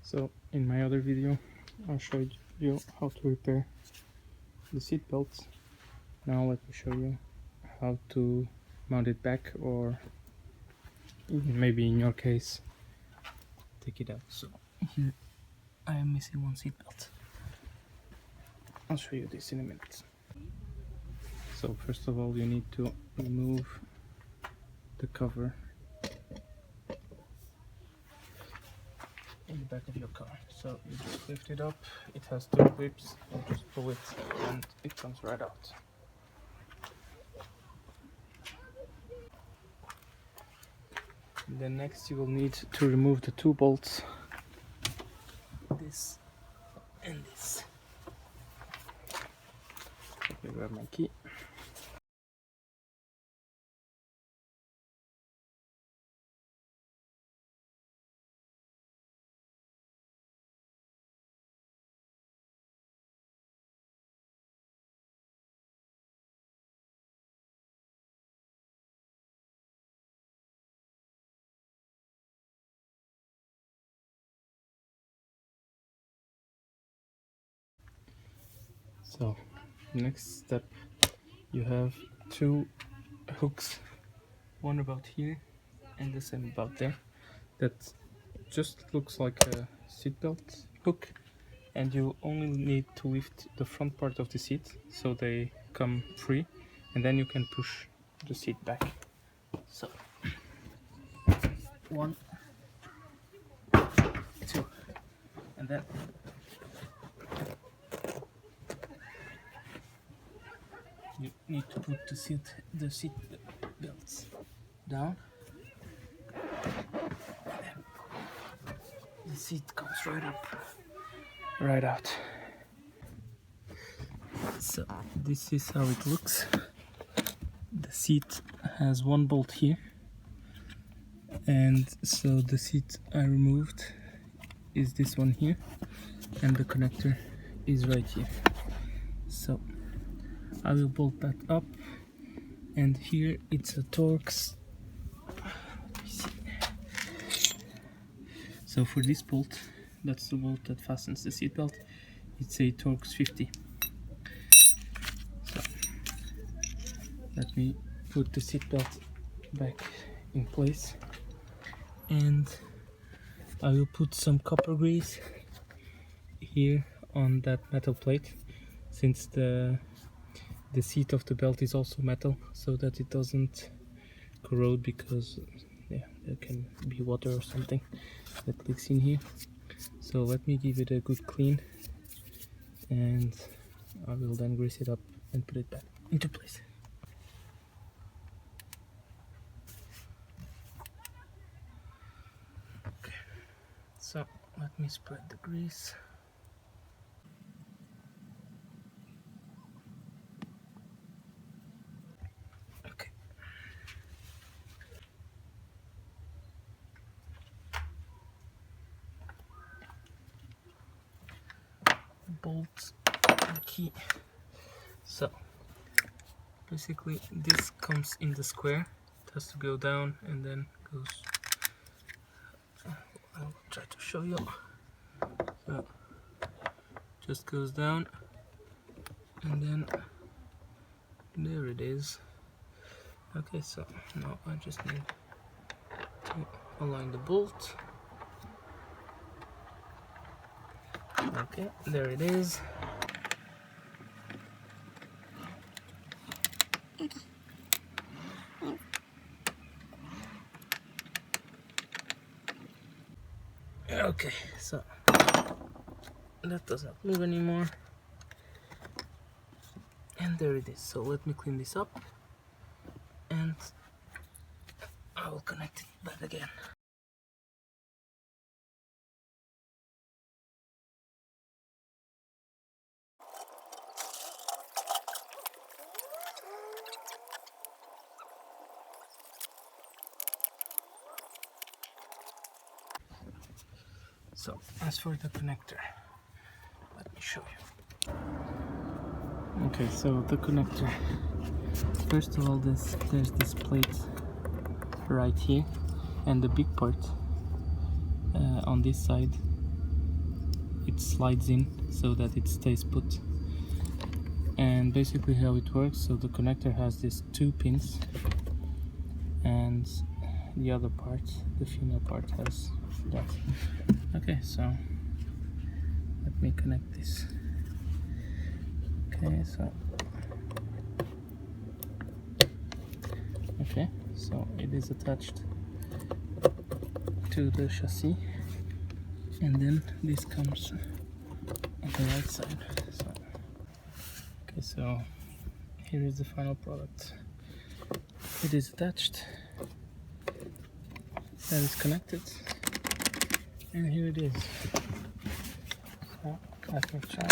So in my other video I showed you how to repair the seat belts. Now let me show you how to mount it back, or even maybe in your case take it out. So here I am missing one seat belt. I'll show you this in a minute. So first of all you need to remove the cover in the back of your car. So you just lift it up, it has two grips, you just pull it and it comes right out. And then next you will need to remove the two bolts, this and this. Let me grab my key. So next step, you have two hooks, one about here and the same about there, that just looks like a seatbelt hook, and you only need to lift the front part of the seat so they come free, and then you can push the seat back. So 1, 2, and then you need to put the seat belts down. The seat comes right up, right out. So this is how it looks. The seat has one bolt here, and so the seat I removed is this one here, and the connector is right here. So I will bolt that up, and here it's a Torx. Let me see. So for this bolt, that's the bolt that fastens the seat belt, it's a Torx 50. So let me put the seat belt back in place, and I will put some copper grease here on that metal plate, since the seat of the belt is also metal, so that it doesn't corrode, because there can be water or something that leaks in here. So let me give it a good clean, and I will then grease it up and put it back into place. Okay, so let me spread the grease. Okay. Bolt and key. So basically this comes in the square, it has to go down and then goes, I'll try to show you. So just goes down, and then there it is. Okay, so now I just need to align the bolt. Okay, there it is. Okay, so that does not move anymore, and there it is. So let me clean this up, and I will connect it back again. So as for the connector, let me show you. Okay, so the connector, first of all, there's this plate right here, and the big part on this side it slides in so that it stays put. And basically how it works, so the connector has these 2 pins, and the other part, the female part, has that. Okay, so let me connect this. Okay, so it is attached to the chassis, and then this comes on the right side. So here is the final product. It is attached, that is connected, and here it is. So let me try.